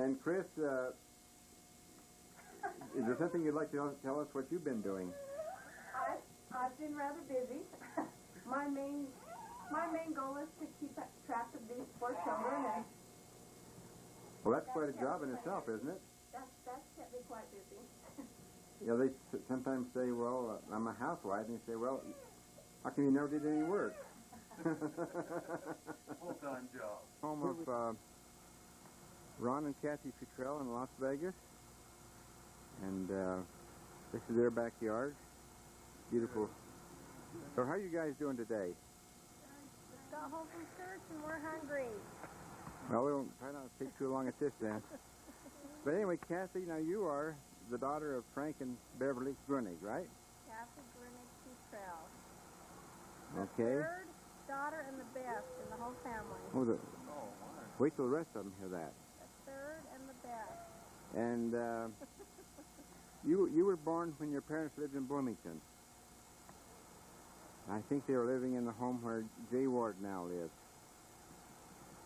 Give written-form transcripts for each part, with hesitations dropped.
And Chris, is there something you'd like to tell us what you've been doing? I've been rather busy. My main goal is to keep track of these poor children, and well, that's quite a job in itself, isn't it? That's kept me quite busy. Yeah, they sometimes say, well, I'm a housewife, and they say, well, how come you never did any work? Full-time job. Home of Ron and Kathy Futrell in Las Vegas, and this is their backyard. Beautiful. So how are you guys doing today? Just got home from church and we're hungry. Well, we won't try not to take too long at this then. But anyway, Kathy, now you are the daughter of Frank and Beverly Grunig, right? Kathy Grunig Futrell. Okay. Third daughter and the best in the whole family. Oh, wait till the rest of them hear that. The third and the best. And you were born when your parents lived in Bloomington. I think they were living in the home where Jay Ward now lives.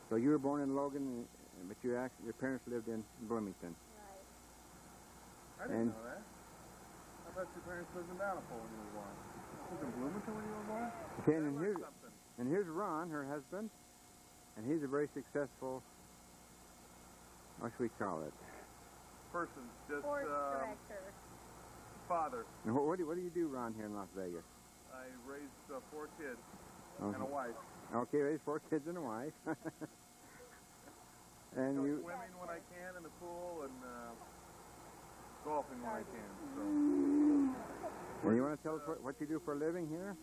So you were born in Logan, but your parents lived in Bloomington. Right. I didn't know that. I thought your parents lived in Idaho when you were born. Was in Bloomington when you were born? Okay, and here's Ron, her husband, and he's a very successful, what should we call it? Person, just Sports director. father. And what do you do, Ron, here in Las Vegas? I raised 4 kids and a wife. Okay, raised 4 kids and a wife. And Go you swimming when I can in the pool and golfing when I can. So. And you want to tell us what you do for a living here?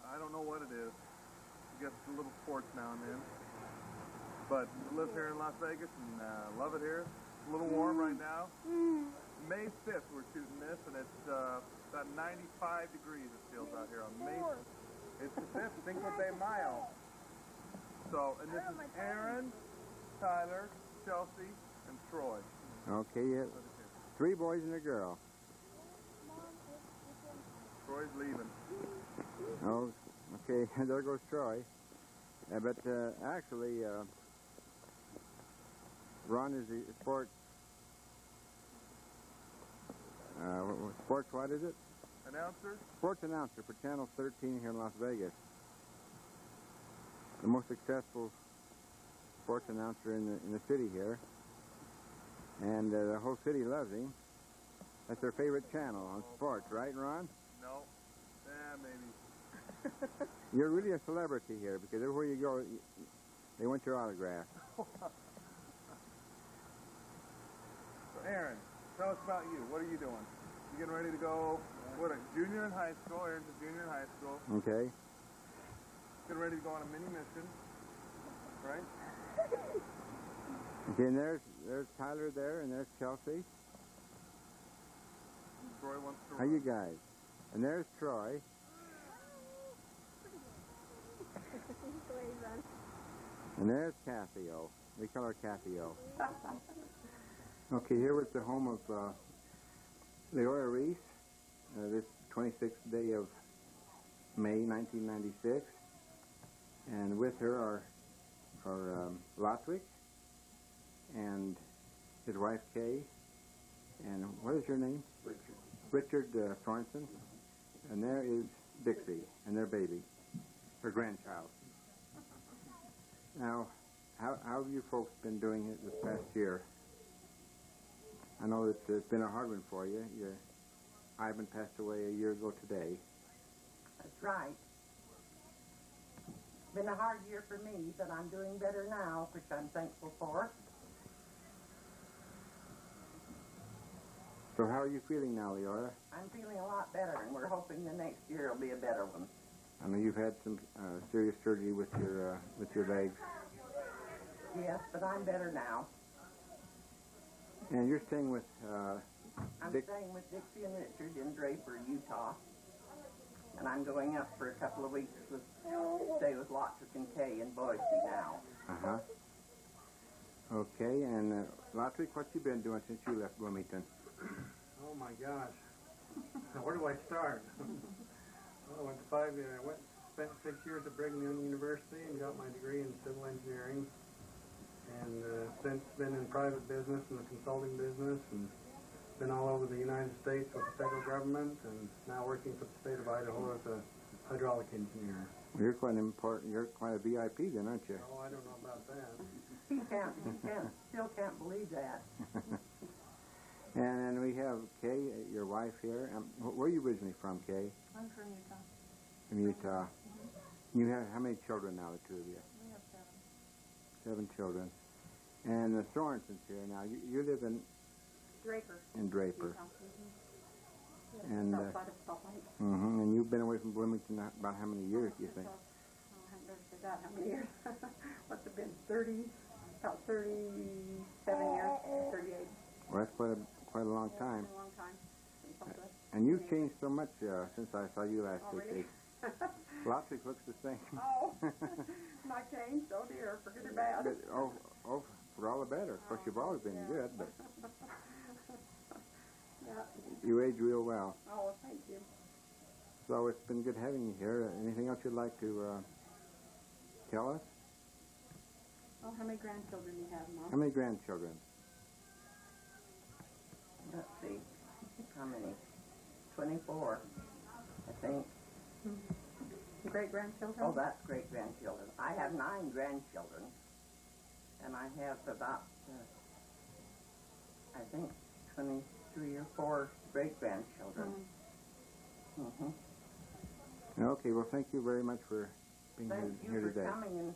I don't know what it is. I guess a little sports now and then. But I live here in Las Vegas and love it here. It's a little warm right now. May 5th we're shooting this, and it's about 95 degrees it feels out here on May 5th. It's the 5th, Cinco de Mayo. So, and this is Aaron, Tyler, Chelsea, and Troy. Okay, yeah. 3 boys and a girl. Troy's leaving. Oh, okay, there goes Troy. But actually, Ron is the sports, what is it? Announcer? Sports announcer for Channel 13 here in Las Vegas. The most successful sports announcer in the city here. And the whole city loves him. That's their favorite channel on sports, right, Ron? No. Maybe. You're really a celebrity here because everywhere you go, they want your autograph. So, Aaron, tell us about you. What are you doing? You getting ready to go, junior in high school? Aaron's a junior in high school. Okay. Getting ready to go on a mini mission, right? Okay, and there's Tyler there, and there's Chelsea. Troy wants to How you guys? And there's Troy. And there's Kathy O. We call her Kathy O. Okay, here was the home of Leora Reese, this 26th day of May 1996. And with her are Lotwick and his wife Kay. And what is your name? Richard Thornton. And there is Dixie and their baby, her grandchild. Now, how have you folks been doing it this past year? I know that it's been a hard one for you. Ivan passed away a year ago today. That's right. It's been a hard year for me, but I'm doing better now, which I'm thankful for. So how are you feeling now, Leora? I'm feeling a lot better, and we're hoping the next year will be a better one. I know you've had some serious surgery with your legs. Yes, but I'm better now. And you're staying with I'm staying with Dixie and Richard in Draper, Utah. And I'm going up for a couple of weeks to stay with Lotwick and Kay in Boise now. Uh-huh. Okay, and Lotwick, what you been doing since you left Bloomington? Oh my gosh. Where do I start? Well, I spent 6 years at Brigham Young University and got my degree in civil engineering. and since been in private business and the consulting business, and been all over the United States with the federal government, and now working for the state of Idaho as a hydraulic engineer. Well, you're quite important. You're quite a VIP then, aren't you? Oh, I don't know about that. He still can't believe that. And then we have Kay, your wife here. Where are you originally from, Kay? I'm from Utah. From Utah. You have how many children now, the two of you? We have 7. 7 children. And the Sorensen's here now. You live in Draper. Draper. Utah. And Outside of Salt Lake. and you've been away from Bloomington about how many years, do you think? I haven't forgot how many years. What's it been? 30? About 37 years. 38. Well, that's quite a long time. A long time. And you've changed so much since I saw you last Oh, week. really? Lots looks the same. Oh, not changed. Oh dear, for good or bad. But, for all the better. Of course, you've always been good, but Yeah. you age real well. Oh, thank you. So it's been good having you here. Anything else you'd like to tell us? Oh, how many grandchildren you have, Mom? How many grandchildren? Let's see. How many? 24, I think. Great-grandchildren? Oh, that's great-grandchildren. I have 9 grandchildren, and I have about, I think, 23 or 4 great-grandchildren. Okay, well, thank you very much for being Thank here you for today. coming. And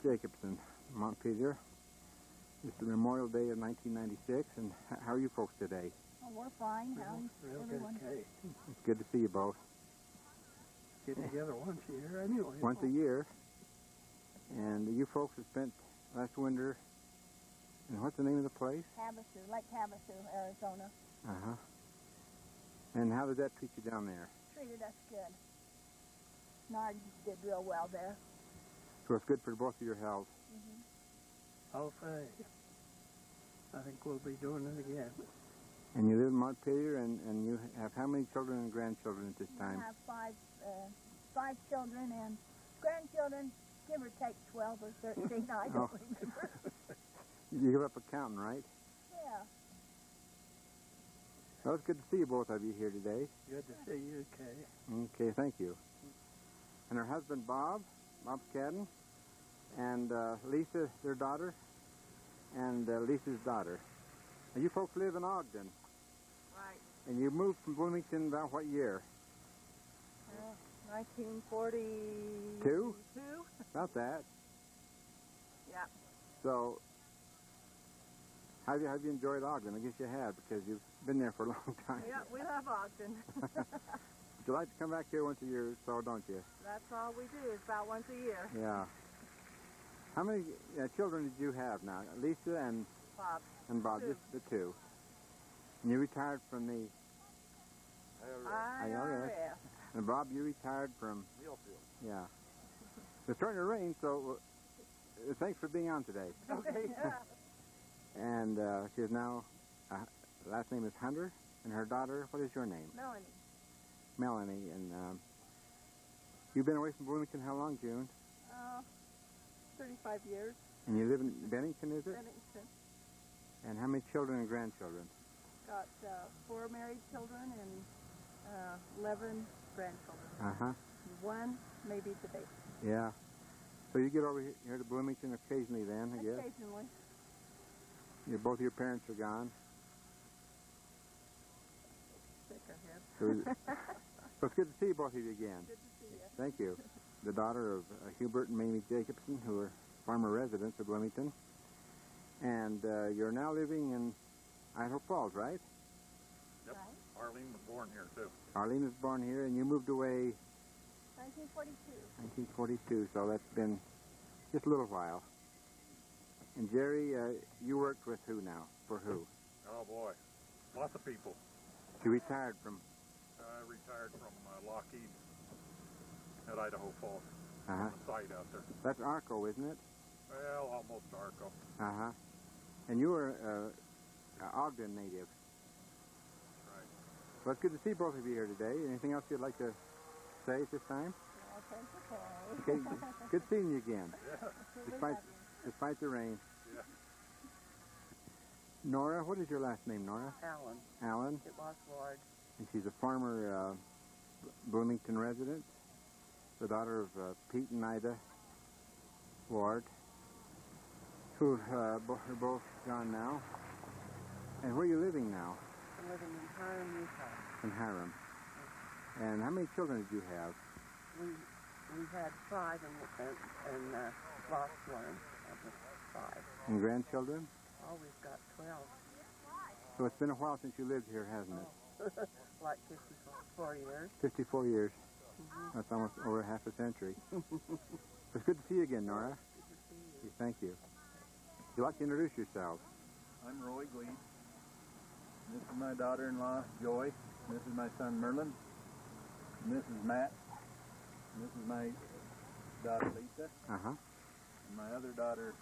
Jacobson, Montpelier. It's the Memorial Day of 1996, and how are you folks today? Oh, we're fine. How's Real everyone? okay. It's good to see you both. Get together once a year anyway. Once a year. And you folks have spent last winter, and what's the name of the place? Havasu, Lake Havasu, Arizona. Uh-huh. And how did that treat you down there? Treated us good. Nard did real well there. So it's good for both of your health. I'll say. I think we'll be doing it again. And you live in Montpelier, and you have how many children and grandchildren at this time? We have 5 children and grandchildren, give or take 12 or 13, I don't remember. You give up accounting, right? Yeah. Well, it's good to see you both of you here today. Good to see you, Kay. Okay, thank you. And her husband, Bob Cadden, and Lisa, their daughter, and Lisa's daughter. Now, you folks live in Ogden. Right. And you moved from Bloomington about what year? 1942. About that. Yeah. So, how have you enjoyed Ogden? I guess you have, because you've been there for a long time. Yeah, we love Ogden. You like to come back here once a year or so, don't you? That's all we do is about once a year. Yeah. How many children did you have now? Lisa and Bob. Bob, 2. just the 2. And you retired from the... IRS. And Bob, you retired from... Millfield. Yeah. It's starting to rain, so thanks for being on today. Okay. And she is now... last name is Hunter, and her daughter, what is your name? Melanie. Melanie. And you've been away from Bloomington how long, June? 35 years. And you live in Bennington, is it? Bennington. And how many children and grandchildren? Got 4 married children and 11 grandchildren. Uh-huh. 1 maybe today. Yeah. So you get over here to Bloomington occasionally then, I guess? Occasionally. Both of your parents are gone. Shake our head. So it's good to see both of you again. Good to see you. Thank you. The daughter of Hubert and Mamie Jacobson, who are former residents of Bloomington. And you're now living in Idaho Falls, right? Yep. Arlene was born here, too. Arlene was born here, and you moved away 1942. 1942, so that's been just a little while. And Jerry, you worked with who now? For who? Oh, boy. Lots of people. You retired from... I retired from Lockheed at Idaho Falls. Uh-huh. On the site out there. That's Arco, isn't it? Well, almost Arco. Uh-huh. And you were an Ogden native. Right. Well, it's good to see both of you here today. Anything else you'd like to say at this time? Okay. Okay, good seeing you again, Yeah. despite the rain. Nora, what is your last name, Nora? Allen. Allen, It was Ward. and she's a former Bloomington resident, the daughter of Pete and Ida Ward, who are both gone now. And where are you living now? I'm living in Hiram, Utah. In Hiram. And how many children did you have? We had 5 and lost one of the 5. And grandchildren? Oh, we've got 12. So it's been a while since you lived here, hasn't it? Like 54 years. 54 years. Mm-hmm. That's almost over half a century. It's good to see you again, Nora. Good to see you. Thank you. Would you like to introduce yourselves? I'm Roy Gleed. This is my daughter-in-law, Joy. This is my son, Merlin. And this is Matt. And this is my daughter, Lisa. Uh-huh. And my other daughter,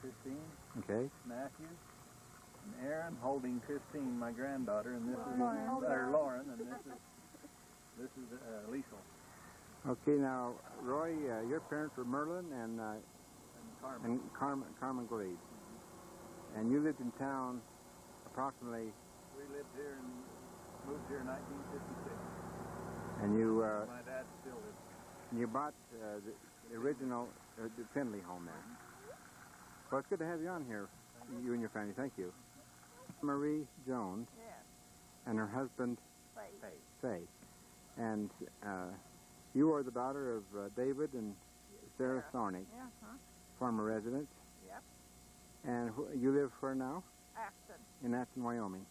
Christine. Okay. Matthew. And Aaron holding Christine, my granddaughter. And this is Lauren. And this is Liesl. Okay, now, Roy, your parents were Merlin and Carmen Glade. And you lived in town approximately... We lived here and moved here in 1956. And you... My dad still lives. You bought the original the Finley home there. Well, it's good to have you on here, you and your family. Thank you. Marie Jones and her husband, Faye. And you are the daughter of David and Sarah Thorny, former residents. Yep. And you live where now? Afton. In Afton, Wyoming.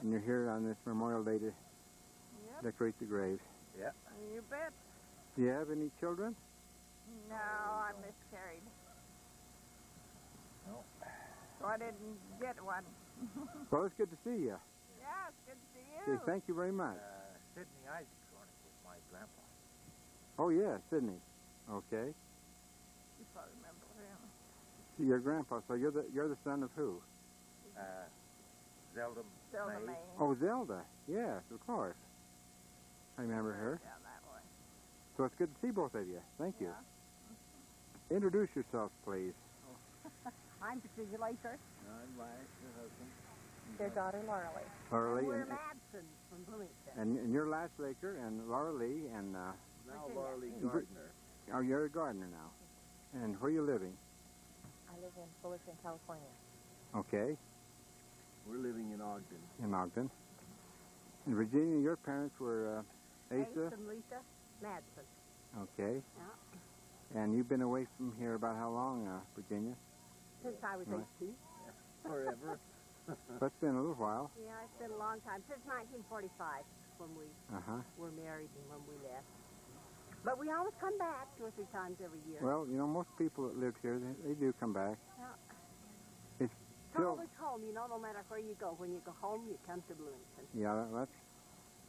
And you're here on this Memorial Day to decorate the graves. Yeah. You bet. Do you have any children? No, I miscarried. No. So I didn't get one. Well, it's good to see you. Yeah, it's good to see you. Okay, thank you very much. Sidney Isaac was my grandpa. Oh, yeah, Sydney. Okay. You probably remember him. Your grandpa. So you're the son of who? Zelda Zelda May. Oh, Zelda. Yes, of course. I remember her. Down that way. So it's good to see both of you. Thank you. Introduce yourselves, please. I'm Patricia Laker. I'm Lash, her husband. Their daughter, Laura Lee. Laura Lee. We're Madsen from Bloomington. And you're Lash Laker and Laura Lee and... Now Laura Lee Gardner. Oh, you're a gardener now. And where are you living? I live in Fullerton, California. Okay, We're living in Ogden. in Ogden. In Virginia, your parents were Asa? and Lisa Madsen. Okay. Yeah. And you've been away from here about how long, Virginia? Since I was Right. 18. Forever. That's been a little while. Yeah, it's been a long time. Since 1945 when we Uh-huh. were married and when we left. But we always come back 2 or 3 times every year. Well, you know, most people that live here, they do come back. Yeah. It's It's still... always home, you know, no matter where you go. When you go home, you come to Bloomington. Yeah, that's...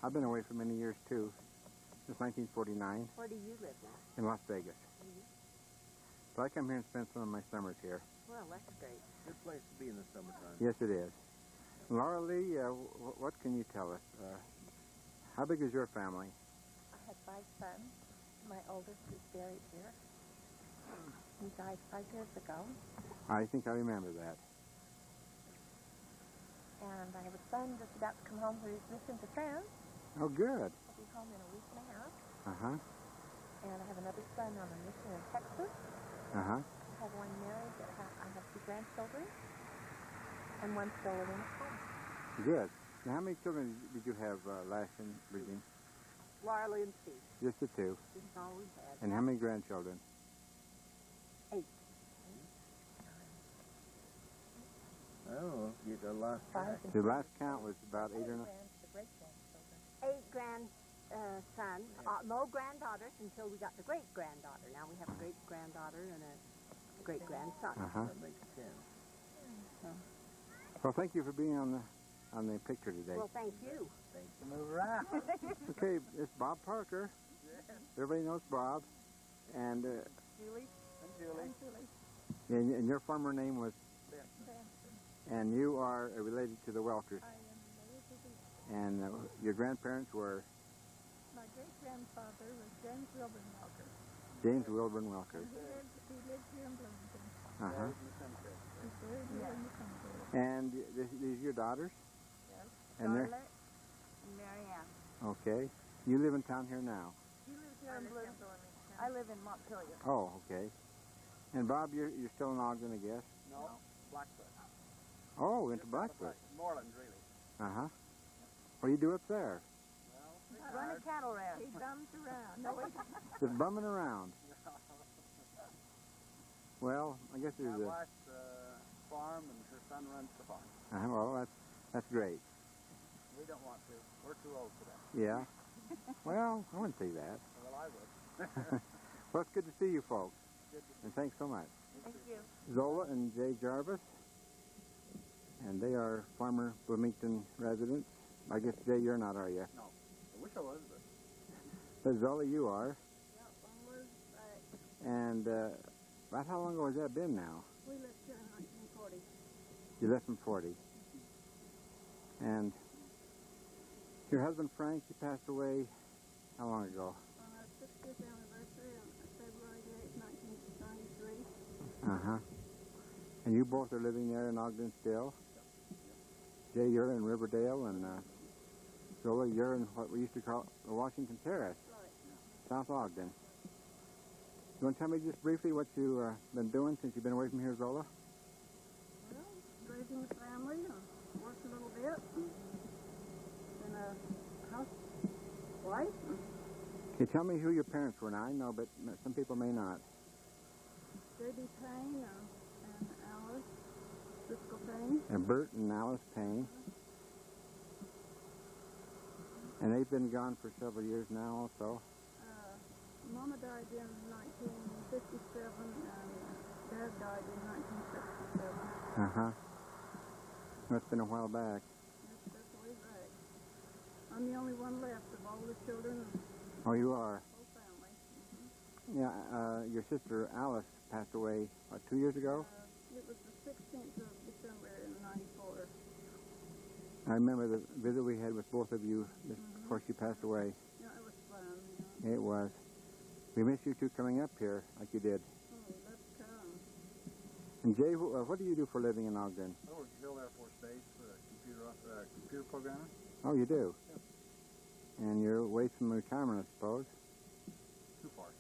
I've been away for many years, too. Since 1949 Where do you live now? in Las Vegas. So I come here and spend some of my summers here. Well, that's great. Good place to be in the summertime. Yes, it is. Laura Lee, what can you tell us? How big is your family? I had 5 sons. My oldest is buried here. He died 5 years ago. I think I remember that. And I have a son just about to come home for his mission to France. Oh, good. He'll be home in a week and a half. Uh-huh. And I have another son on a mission in Texas. Uh-huh. I have one married. I have 2 grandchildren. And one still living at home. Good. Now, how many children did you have last in Virginia? Laura and Steve. Just the 2. This is all we had. And how many grandchildren? 8. Oh, you got lost 5 track. and The last count was about 8 or 9. the great-grandchildren. 8 grandsons. No granddaughters until we got the great-granddaughter. Now we have a great-granddaughter and a great-grandson. Uh-huh. That makes 10. Well, thank you for being on the picture today. Well, thank you. Thanks to move around. Okay, it's Bob Parker. Everybody knows Bob. And Julie? Julie. and your former name was? And you are related to the Welkers. I am related to the... And your grandparents were? My great-grandfather was James Wilburn Walker. James Wilburn Welker. He lived here in Bloomington. Uh-huh. in the cemetery. And these are your daughters? Yes. And they're... Charlotte and Marianne. Okay. You live in town here now? He lives here in Bloomington. I live in Montpelier. Oh, okay. And Bob, you're still in Ogden, I guess? No, Blackfoot. Oh, into Just out of Blackfoot. Moreland, really. Uh-huh. What do you do up there? Run a cattle ranch. He bums around. No, Just bumming around. Well, I guess there's My a... wife's farm, and her son runs the farm. Well, that's great. We don't want to. We're too old for that. Yeah. Well, I wouldn't say that. Well, I would. Well, it's good to see you folks. Good to And thanks so much. thank you. Zola and Jay Jarvis. And they are former Bloomington residents. I guess, Jay, you're not, are you? No. I wish I was, but... But Zola, you are. Yep, I was, And about how long ago has that been now? we lived here in 1940. You left in 40. And your husband, Frank, he passed away how long ago? On our 60th anniversary on February 8, 1993. Uh-huh. And you both are living there in Ogden still? Jay, you're in Riverdale, and Zola, you're in what we used to call Washington Terrace, Right. South Ogden. You want to tell me just briefly what you've been doing since you've been away from here, Zola? Well, raising a family, worked a little bit, and a housewife. Can you tell me who your parents were? Now, I know, but some people may not. J.D. Payne and Alice Driscoll Payne. And Bert and Alice Payne. And they've been gone for several years now also. Mama died in 1957, and Dad died in 1967. Uh-huh. That's been a while back. That's way back. I'm the only one left of all the children and Oh, you are? the whole family. Yeah, your sister Alice passed away, what, 2 years ago? It was the 16th of December in 94. I remember the visit we had with both of you just before she passed away. Yeah, it was fun. Yeah. It was. We miss you two coming up here like you did. Oh, let's come. And Jay, what do you do for a living in Ogden? I work at Hill Air Force Base for a computer programmer. Oh, you do? And you're away from retirement, I suppose? Too far.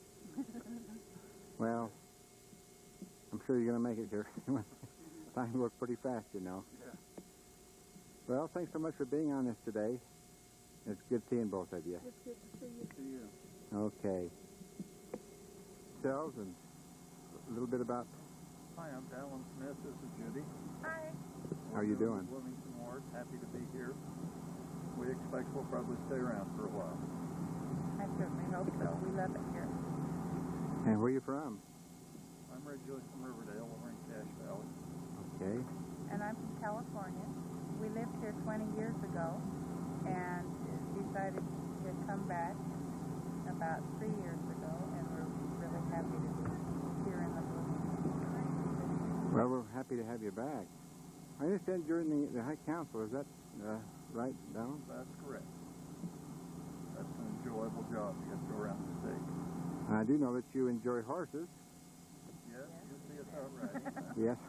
Well, I'm sure you're going to make it here. Time goes pretty fast, you know. Yeah. Well, thanks so much for being on this today. It's good seeing both of you. It's good to see you. See you. Okay. Selves and a little bit about... Hi, I'm Dallin Smith. This is Judy. Hi. How you doing? Bloomington Ward. Happy to be here. We expect we'll probably stay around for a while. I certainly hope so. We love it here. And where are you from? I'm originally from Riverdale, over in Cache Valley. Okay. And I'm from California. We lived here 20 years ago and decided to come back about 3 years ago, and we're really happy to be here in the Bloomington. Well, we're happy to have you back. I understand you're in the High Council. Is that right, Donald? That's correct. That's an enjoyable job to get to go around the state. I do know that you enjoy horses. Yes, you'll see us out riding. Yes.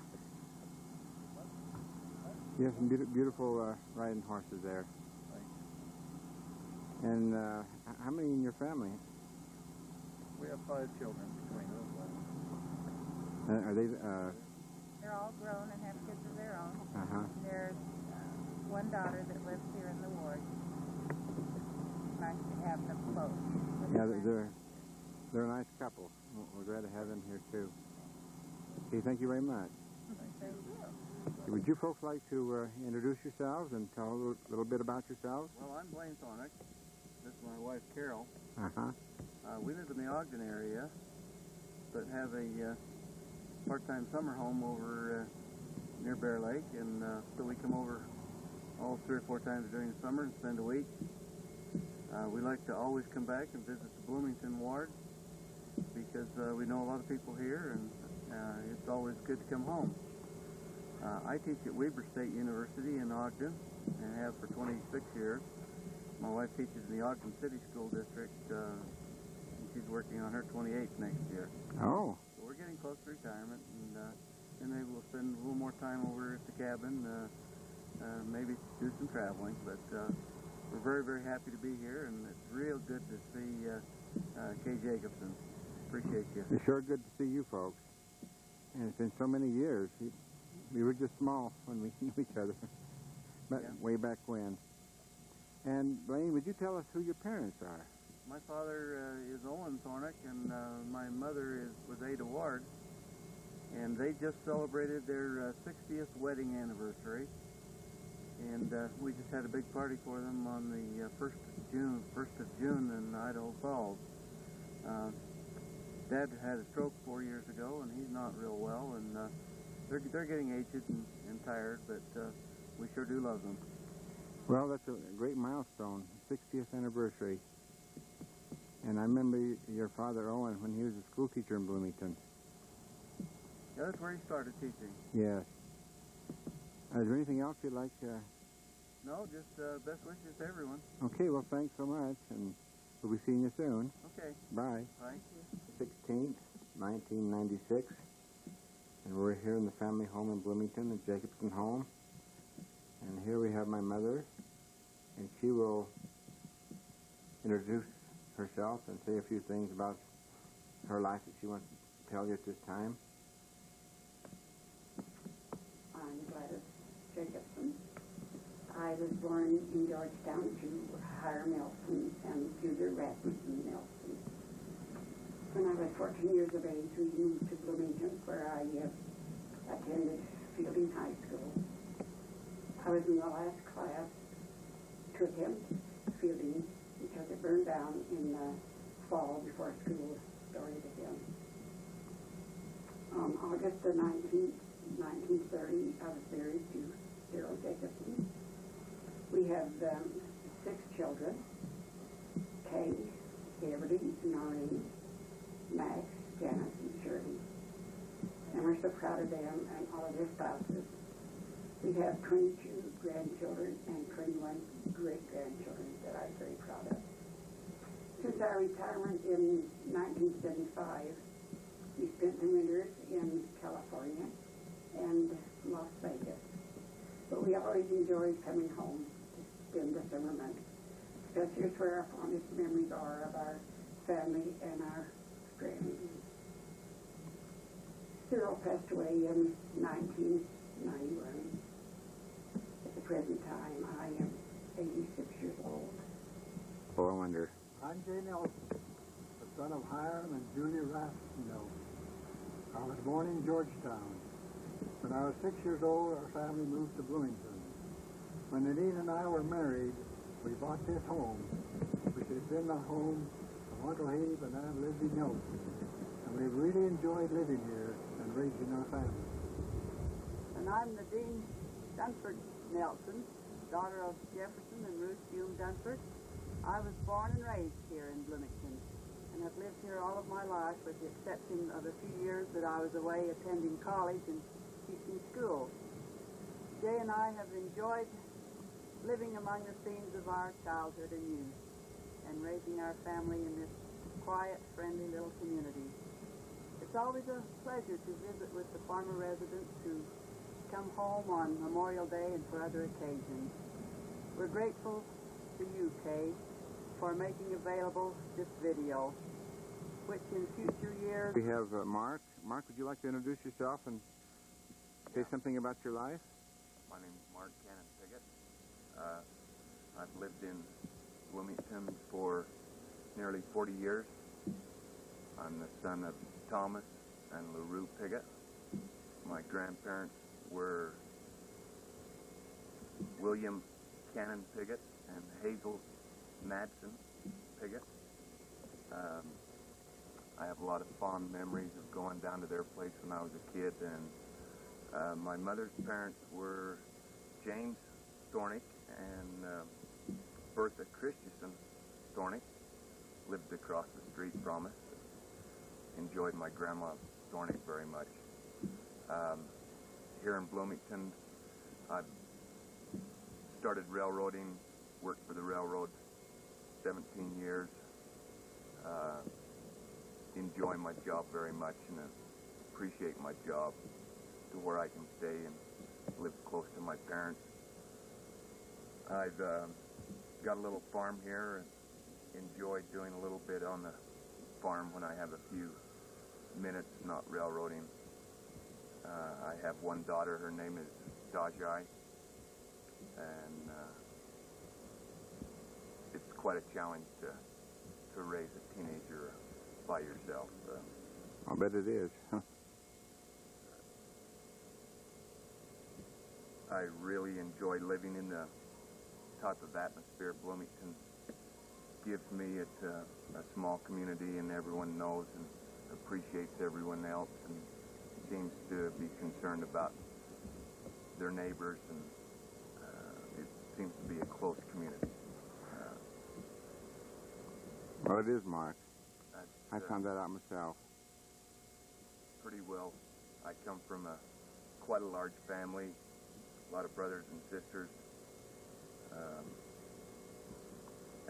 You have some beautiful riding horses there. Thanks. And how many in your family? We have 5 children between us. Are they... They're all grown and have kids of their own. Uh-huh. There's one daughter that lives here in the ward. It's nice to have them close. Yeah, they're a nice couple. We're glad to have them here, too. Okay, thank you very much. Thank you. Would you folks like to introduce yourselves and tell a little bit about yourselves? Well, I'm Blaine Thornick. This is my wife, Carol. Uh-huh. We live in the Ogden area, but have a part-time summer home over near Bear Lake, and so we come over all 3 or 4 times during the summer and spend a week. We like to always come back and visit the Bloomington ward because we know a lot of people here, and it's always good to come home. I teach at Weber State University in Ogden and have for 26 years. My wife teaches in the Ogden City School District, and she's working on her 28th next year. Oh. So we're getting close to retirement, and been able to spend a little more time over at the cabin, maybe do some traveling. But we're very, very happy to be here, and it's real good to see Kay Jacobson. Appreciate you. It's sure good to see you folks. And it's been so many years. We were just small when we knew each other, but Yeah. way back when. And Blaine, would you tell us who your parents are? My father is Owen Thornick, and my mother was Ada Ward, and they just celebrated their 60th wedding anniversary, and we just had a big party for them on the 1st of June in Idaho Falls. Dad had a stroke 4 years ago, and he's not real well, and they're getting aged and tired, but we sure do love them. Well, that's a great milestone, 60th anniversary. And I remember your father, Owen, when he was a school teacher in Bloomington. Yeah, that's where he started teaching. Yes. Is there anything else you'd like to... No, just best wishes to everyone. Okay, well, thanks so much, and we'll be seeing you soon. Okay. Bye. Bye. 16th, 1996, and we're here in the family home in Bloomington, the Jacobson home. And here we have my mother, and she will introduce herself and say a few things about her life that she wants to tell you at this time. I'm Gladys Jacobson. I was born in Georgetown to Hiram Nelson and Judah Rasmussen Nelson. When I was 14 years of age, we moved to Bloomington, where I attended Fielding High School. I was in the last class to attempt Fielding because it burned down in the fall before school started again. On August the 19th, 1930, I was married to Daryl Jacobson. We have 6 children: Kay, Beverly, Noreen, Max, Janice, and Shirley. And we're so proud of them and all of their spouses. We have 22 grandchildren and 21 great-grandchildren that I'm very proud of. Since our retirement in 1975, we spent the winters in California and Las Vegas. But we always enjoyed coming home to spend the summer months, because here's where our fondest memories are of our family and our friends. Cyril passed away in 1991. At the present time, I am 86 years old. Oh, I wonder. I'm Jay Nelson, the son of Hiram and Julia Rasmussen Nelson. I was born in Georgetown. When I was 6 years old, our family moved to Bloomington. When Nadine and I were married, we bought this home, which has been the home of Uncle Habe and Aunt Lizzie Nelson. And we've really enjoyed living here and raising our family. And I'm Nadine Dunford Nelson, daughter of Jefferson and Ruth Hume Dunford. I was born and raised here in Bloomington and have lived here all of my life, with the exception of a few years that I was away attending college and teaching school. Jay and I have enjoyed living among the scenes of our childhood and youth and raising our family in this quiet, friendly little community. It's always a pleasure to visit with the farmer residents who come home on Memorial Day and for other occasions. We're grateful to you, Kay, for making available this video, which in future years... We have Mark. Mark, would you like to introduce yourself and say something about your life? My name is Mark Cannon Piggott. I've lived in Bloomington for nearly 40 years. I'm the son of Thomas and LaRue Piggott. My grandparents were William Cannon Piggott and Hazel Madsen Piggott. I have a lot of fond memories of going down to their place when I was a kid, and my mother's parents were James Thornick and Bertha Christensen Thornick. Lived across the street from us. Enjoyed my grandma Thornick very much. Here in Bloomington, I started railroading, worked for the railroad 17 years. Enjoy my job very much and appreciate my job. to where I can stay and live close to my parents. I've got a little farm here and enjoy doing a little bit on the farm when I have a few minutes, not railroading. I have one daughter. Her name is Dajai, and it's quite a challenge to raise a teenager by yourself. I'll bet it is. I really enjoy living in the type of atmosphere Bloomington gives me. It's a small community, and everyone knows and appreciates everyone else and seems to be concerned about their neighbors, and it seems to be a close community. Well, it is, Mark. I found that out myself. Pretty well. I come from quite a large family, a lot of brothers and sisters.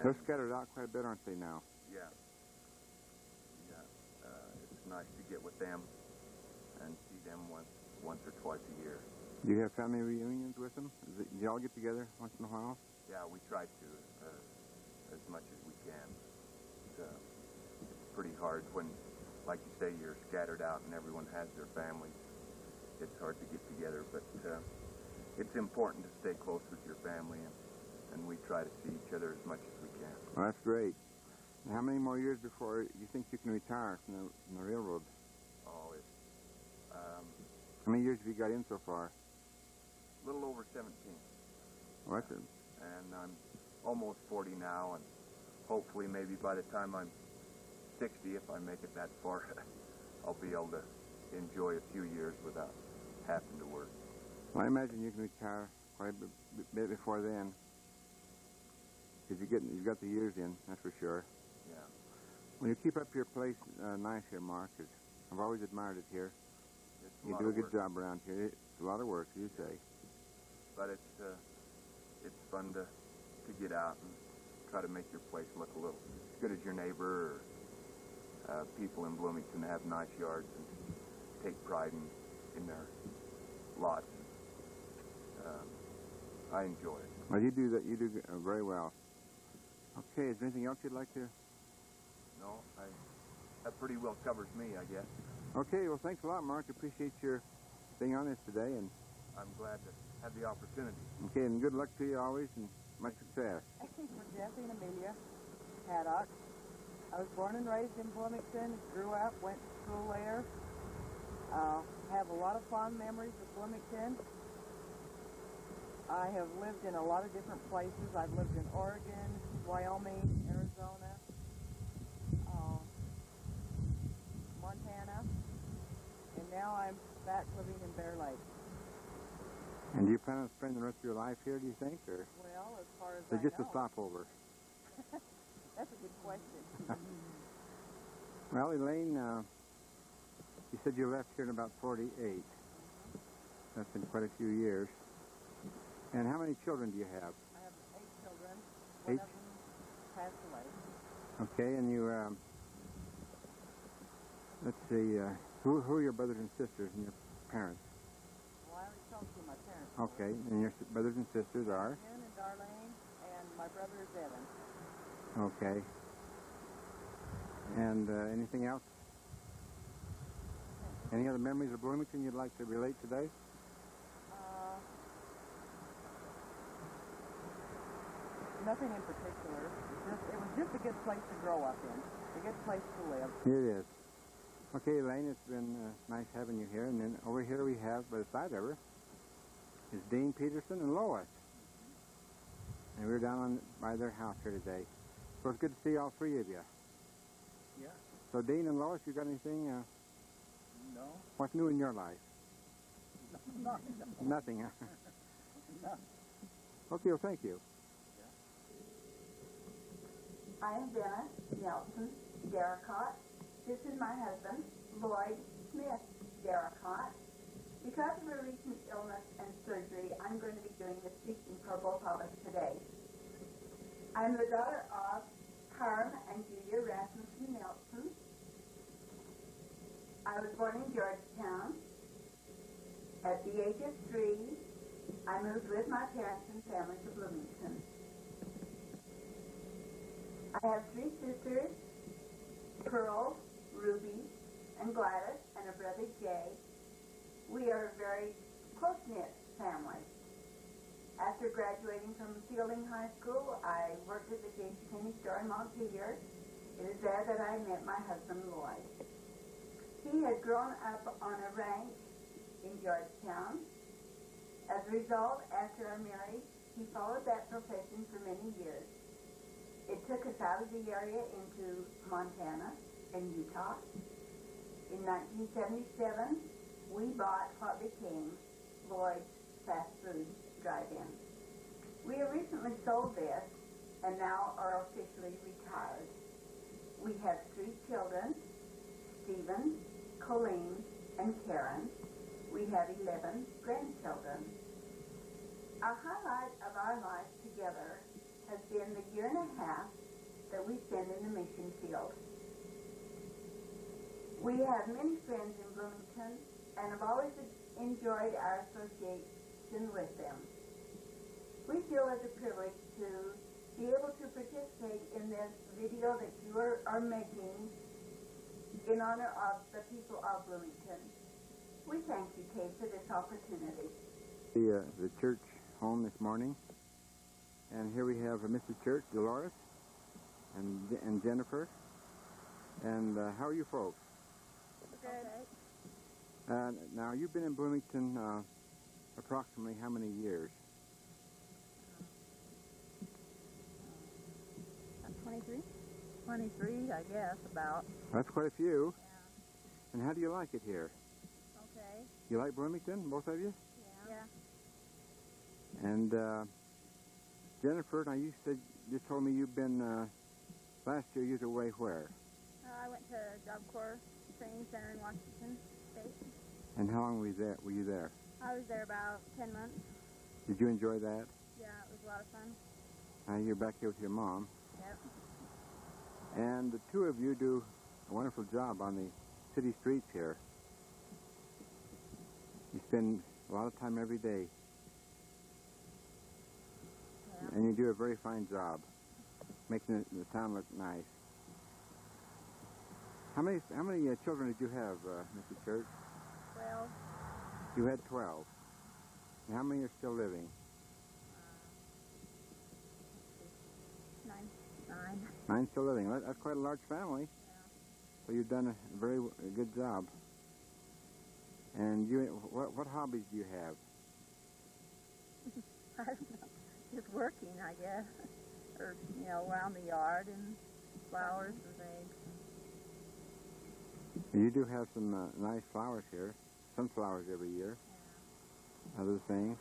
They're scattered out quite a bit, aren't they, now? Yeah. It's nice to get with them and see them once or twice a year. Do you have family reunions with them? Do you all get together once in a while? Yeah, we try to as much as we can. It's pretty hard when, like you say, you're scattered out and everyone has their families. It's hard to get together, but it's important to stay close with your family, and we try to see each other as much as we can. Well, that's great. And how many more years before you think you can retire from the railroad? Oh, it's... how many years have you got in so far? A little over 17. Well, that's it. And I'm almost 40 now, and hopefully maybe by the time I'm 60, if I make it that far, I'll be able to enjoy a few years without having to work. Well, I imagine you can retire quite a bit before then, because you've got the years in, that's for sure. Yeah. Well, you keep up your place nice here, Mark. I've always admired it here. You do a good job around here. It's a lot of work, you say. But it's fun to get out and try to make your place look a little as good as your neighbor, or people in Bloomington have nice yards and take pride in their lots. I enjoy it. Well, you do that. You do very well. Okay, is there anything else you'd like to? No, that pretty well covers me, I guess. Okay, well, thanks a lot, Mark. Appreciate your being on this today, and I'm glad to have the opportunity. okay, and good luck to you always, and much success. For Jesse and Amelia Haddock. I was born and raised in Bloomington, grew up, went to school there. Have a lot of fond memories of Bloomington. I have lived in a lot of different places. I've lived in Oregon, Wyoming, Arizona, Montana, and now I'm back living in Bear Lake. And do you plan on spending the rest of your life here, do you think, or? Well, as far as Or I just know. a stopover? That's a good question. Well, Elaine, you said you left here in about 48. That's been quite a few years. And how many children do you have? I have 8 children. 8? One of them passed away. Okay, and you, let's see, who are your brothers and sisters and your parents? Well, I already told you my parents. Okay, and your brothers and sisters are? June and Darlene, and my brother is Evan. Okay. And anything else? Any other memories of Bloomington you'd like to relate today? Nothing in particular. It was just a good place to grow up in. A good place to live. It is. Okay, Elaine, it's been nice having you here. And then over here we have, by the side of her, is Dean Peterson and Lois. And we're down by their house here today. So it's good to see all three of you. Yeah. So Dean and Lois, you got anything? No. What's new in your life? Nothing, huh? No. Okay, well, thank you. I am Dennis Nelson Darracott. This is my husband, Lloyd Smith Darracott. Because of a recent illness and surgery, I'm going to be doing the speaking for both of us today. I'm the daughter of Hiram and Julia Rasmussen Nelson. I was born in Georgetown. At the age of 3, I moved with my parents and family to Bloomington. I have 3 sisters, Pearl, Ruby, and Gladys, and a brother, Jay. We are a very close-knit family. After graduating from Fielding High School, I worked at the J.C. Penney store in Montpelier. It is there that I met my husband, Lloyd. He had grown up on a ranch in Georgetown. As a result, after I married, he followed that profession for many years. It took us out of the area into Montana and Utah. In 1977, we bought what became Lloyd's Fast Food Drive-In. We have recently sold this and now are officially retired. We have 3 children, Stephen, Colleen, and Karen. We have 11 grandchildren. A highlight of our life together has been the year and a half that we spend in the mission field. We have many friends in Bloomington and have always enjoyed our association with them. We feel it's a privilege to be able to participate in this video that you are making in honor of the people of Bloomington. We thank you, Kay, for this opportunity. The church home this morning, and here we have Mrs. Church, Dolores, and Jennifer. And how are you folks? Good. Now, you've been in Bloomington approximately how many years? 23? 23, I guess, about. That's quite a few. Yeah. And how do you like it here? Okay. You like Bloomington, both of you? Yeah. And Jennifer, now you told me you've been, last year you was away where? I went to Job Corps Training Center in Washington State. And how long were you there? I was there about 10 months. Did you enjoy that? Yeah, it was a lot of fun. Now you're back here with your mom. Yep. And the 2 of you do a wonderful job on the city streets here. You spend a lot of time every day. Yeah. And you do a very fine job making the town look nice. How many children did you have, Mr. Church? 12. You had 12. And how many are still living? 9. 9 still living. That's quite a large family. Yeah. So you've done a very good job. And what hobbies do you have? I don't know. Just working, I guess. Or, around the yard and flowers and things. You do have some nice flowers here. Sunflowers every year. Yeah. Other things.